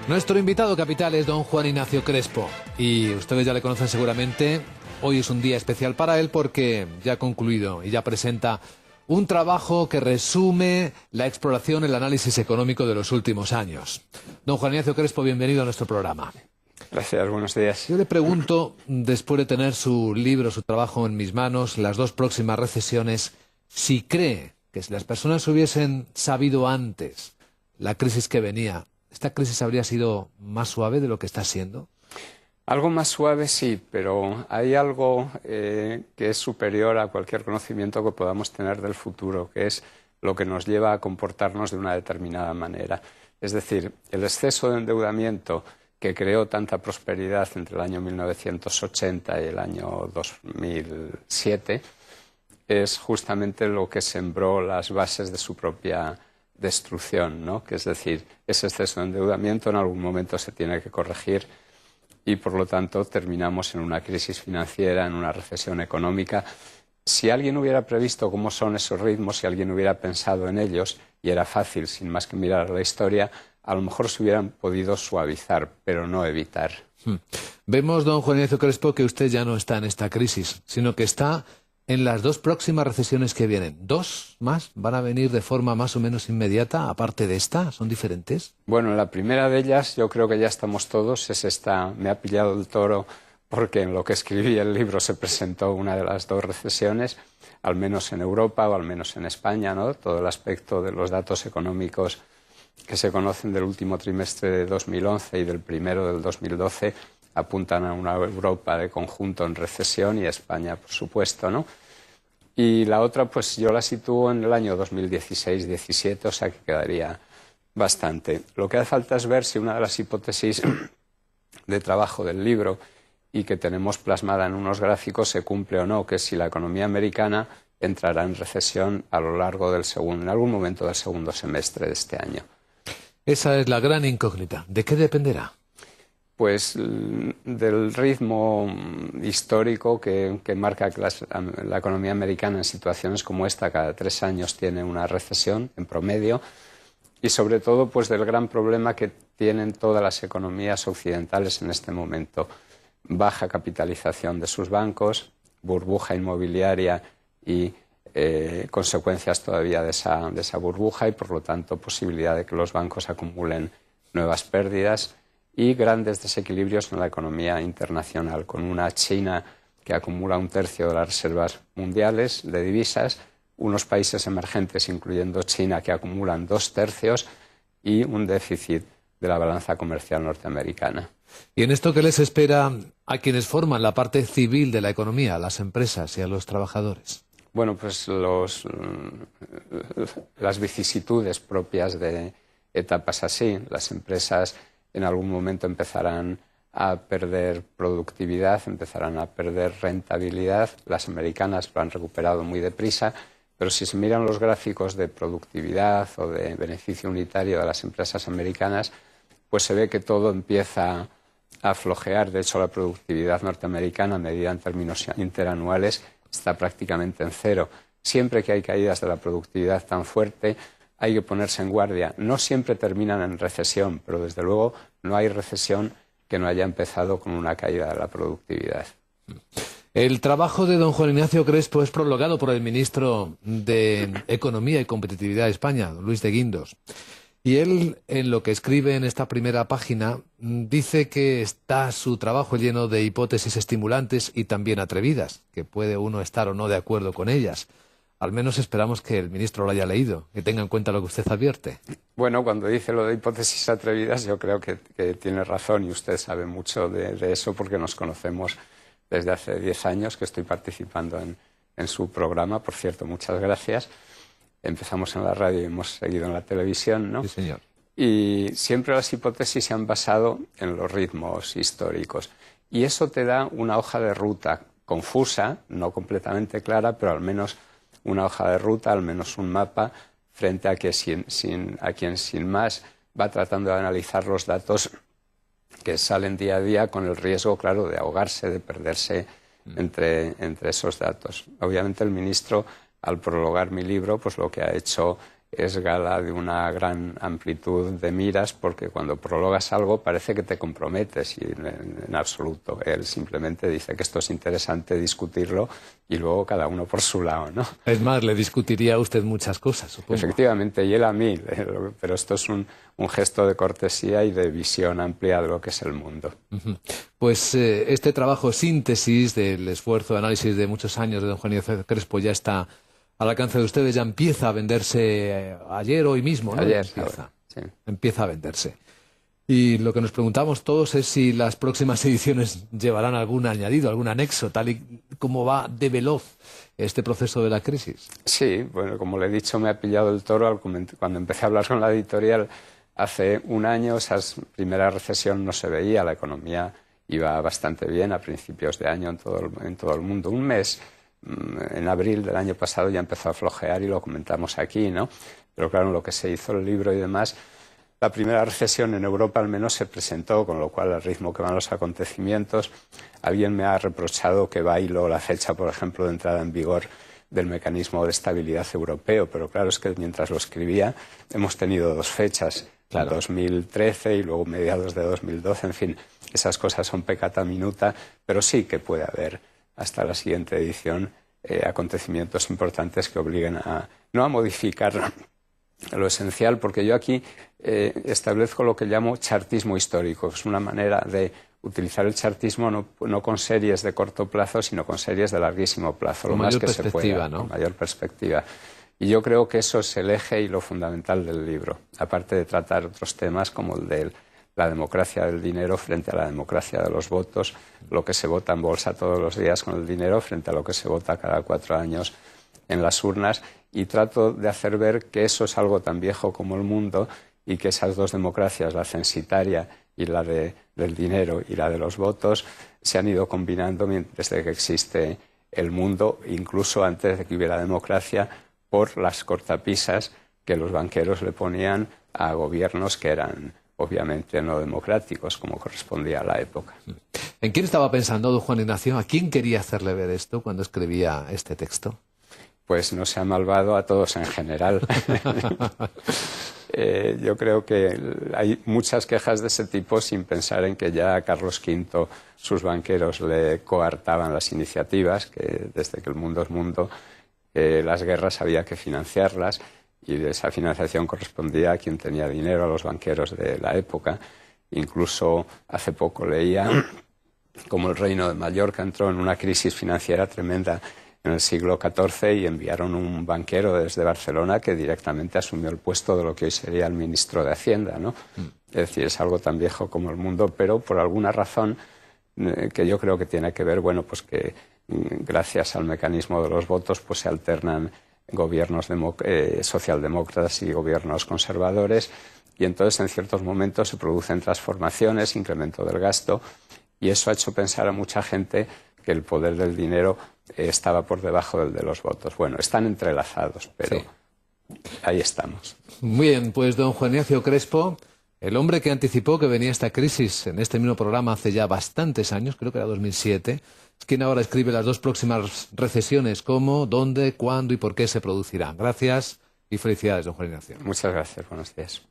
Nuestro invitado capital es don Juan Ignacio Crespo y ustedes ya le conocen seguramente. Hoy es un día especial para él porque ya ha concluido y ya presenta un trabajo que resume la exploración, el análisis económico de los últimos años. Don Juan Ignacio Crespo, bienvenido a nuestro programa. Gracias, buenos días. Yo le pregunto, después de tener su libro, su trabajo en mis manos, las dos próximas recesiones, si cree que si las personas hubiesen sabido antes la crisis que venía, ¿esta crisis habría sido más suave de lo que está siendo? Algo más suave sí, pero hay algo que es superior a cualquier conocimiento que podamos tener del futuro, que es lo que nos lleva a comportarnos de una determinada manera. Es decir, el exceso de endeudamiento que creó tanta prosperidad entre el año 1980 y el año 2007 es justamente lo que sembró las bases de su propia destrucción, ¿no? Que es decir, ese exceso de endeudamiento en algún momento se tiene que corregir y por lo tanto terminamos en una crisis financiera, en una recesión económica. Si alguien hubiera previsto cómo son esos ritmos, si alguien hubiera pensado en ellos, y era fácil, sin más que mirar la historia, a lo mejor se hubieran podido suavizar, pero no evitar. Vemos, don Juan Ignacio Crespo, que usted ya no está en esta crisis, sino que está en las dos próximas recesiones que vienen. ¿Dos más van a venir de forma más o menos inmediata, aparte de esta? ¿Son diferentes? Bueno, la primera de ellas, yo creo que ya estamos todos, es esta, me ha pillado el toro porque en lo que escribí el libro se presentó una de las dos recesiones, al menos en Europa o al menos en España, ¿no? Todo el aspecto de los datos económicos que se conocen del último trimestre de 2011 y del primero del 2012 apuntan a una Europa de conjunto en recesión y a España, por supuesto, ¿no? Y la otra, pues yo la sitúo en el año 2016-17, o sea que quedaría bastante. Lo que hace falta es ver si una de las hipótesis de trabajo del libro y que tenemos plasmada en unos gráficos se cumple o no, que es si la economía americana entrará en recesión a lo largo del en algún momento del segundo semestre de este año. Esa es la gran incógnita. ¿De qué dependerá? Pues del ritmo histórico que marca que la economía americana en situaciones como esta cada 3 años tiene una recesión en promedio y sobre todo pues del gran problema que tienen todas las economías occidentales en este momento. Baja capitalización de sus bancos, burbuja inmobiliaria y consecuencias todavía de esa burbuja y por lo tanto posibilidad de que los bancos acumulen nuevas pérdidas y grandes desequilibrios en la economía internacional, con una China que acumula 1/3 de las reservas mundiales de divisas, unos países emergentes, incluyendo China, que acumulan 2/3 y un déficit de la balanza comercial norteamericana. ¿Y en esto qué les espera a quienes forman la parte civil de la economía, a las empresas y a los trabajadores? Bueno, pues las vicisitudes propias de etapas así. Las empresas en algún momento empezarán a perder productividad, empezarán a perder rentabilidad. Las americanas lo han recuperado muy deprisa, pero si se miran los gráficos de productividad o de beneficio unitario de las empresas americanas, pues se ve que todo empieza a flojear. De hecho, la productividad norteamericana, medida en términos interanuales, está prácticamente en cero. Siempre que hay caídas de la productividad tan fuerte, hay que ponerse en guardia. No siempre terminan en recesión, pero desde luego no hay recesión que no haya empezado con una caída de la productividad. El trabajo de don Juan Ignacio Crespo es prologado por el ministro de Economía y Competitividad de España, Luis de Guindos. Y él, en lo que escribe en esta primera página, dice que está su trabajo lleno de hipótesis estimulantes y también atrevidas, que puede uno estar o no de acuerdo con ellas. Al menos esperamos que el ministro lo haya leído, que tenga en cuenta lo que usted advierte. Bueno, cuando dice lo de hipótesis atrevidas, yo creo que tiene razón y usted sabe mucho de eso porque nos conocemos desde hace 10 años que estoy participando en su programa. Por cierto, muchas gracias. Empezamos en la radio y hemos seguido en la televisión, ¿no? Sí, señor. Y siempre las hipótesis se han basado en los ritmos históricos. Y eso te da una hoja de ruta confusa, no completamente clara, pero al menos una hoja de ruta, al menos un mapa, frente a quien sin más va tratando de analizar los datos que salen día a día con el riesgo, claro, de ahogarse, de perderse entre esos datos. Obviamente el ministro, al prologar mi libro, pues lo que ha hecho es gala de una gran amplitud de miras, porque cuando prologas algo parece que te comprometes y en absoluto. Él simplemente dice que esto es interesante discutirlo y luego cada uno por su lado, ¿no? Es más, le discutiría a usted muchas cosas, supongo. Efectivamente, y él a mí, pero esto es un gesto de cortesía y de visión amplia de lo que es el mundo. Pues este trabajo síntesis del esfuerzo de análisis de muchos años de don Juan Ignacio Crespo ya está al alcance de ustedes, ya empieza a venderse ayer o hoy mismo, ¿no? Ayer, sí. Empieza a venderse. Y lo que nos preguntamos todos es si las próximas ediciones llevarán algún añadido, algún anexo, tal y como va de veloz este proceso de la crisis. Sí, bueno, como le he dicho, me ha pillado el toro cuando empecé a hablar con la editorial hace un año. Esa primera recesión no se veía, la economía iba bastante bien a principios de año en todo el mundo. Un mes, en abril del año pasado, ya empezó a flojear y lo comentamos aquí, ¿no? Pero claro, en lo que se hizo el libro y demás, la primera recesión en Europa al menos se presentó, con lo cual al ritmo que van los acontecimientos, alguien me ha reprochado que bailo la fecha, por ejemplo, de entrada en vigor del mecanismo de estabilidad europeo, pero claro, es que mientras lo escribía hemos tenido dos fechas, claro, 2013 y luego mediados de 2012, en fin, esas cosas son peccata minuta, pero sí que puede haber hasta la siguiente edición acontecimientos importantes que obliguen no a modificar lo esencial, porque yo aquí establezco lo que llamo chartismo histórico. Es una manera de utilizar el chartismo no con series de corto plazo, sino con series de larguísimo plazo, lo más que se pueda, ¿no? Con mayor perspectiva. Y yo creo que eso es el eje y lo fundamental del libro, aparte de tratar otros temas como el de la democracia del dinero frente a la democracia de los votos, lo que se vota en bolsa todos los días con el dinero frente a lo que se vota cada 4 años en las urnas, y trato de hacer ver que eso es algo tan viejo como el mundo y que esas dos democracias, la censitaria y la del dinero y la de los votos, se han ido combinando desde que existe el mundo, incluso antes de que hubiera democracia, por las cortapisas que los banqueros le ponían a gobiernos que eran obviamente no democráticos, como correspondía a la época. ¿En quién estaba pensando don Juan Ignacio? ¿A quién quería hacerle ver esto cuando escribía este texto? Pues no se ha malvado a todos en general. Yo creo que hay muchas quejas de ese tipo sin pensar en que ya a Carlos V sus banqueros le coartaban las iniciativas, que desde que el mundo es mundo, las guerras había que financiarlas y esa financiación correspondía a quien tenía dinero, a los banqueros de la época. Incluso hace poco leía cómo el Reino de Mallorca entró en una crisis financiera tremenda en el siglo XIV y enviaron un banquero desde Barcelona que directamente asumió el puesto de lo que hoy sería el ministro de Hacienda, ¿no? Es decir, es algo tan viejo como el mundo, pero por alguna razón que yo creo que tiene que ver, bueno, pues que gracias al mecanismo de los votos pues se alternan gobiernos socialdemócratas y gobiernos conservadores, y entonces en ciertos momentos se producen transformaciones, incremento del gasto, y eso ha hecho pensar a mucha gente que el poder del dinero estaba por debajo del de los votos. Bueno, están entrelazados, pero ahí estamos. Muy bien, pues don Juan Ignacio Crespo, el hombre que anticipó que venía esta crisis en este mismo programa hace ya bastantes años, creo que era 2007, es quien ahora escribe las dos próximas recesiones, cómo, dónde, cuándo y por qué se producirán. Gracias y felicidades, don Juan Ignacio. Muchas gracias, buenos días.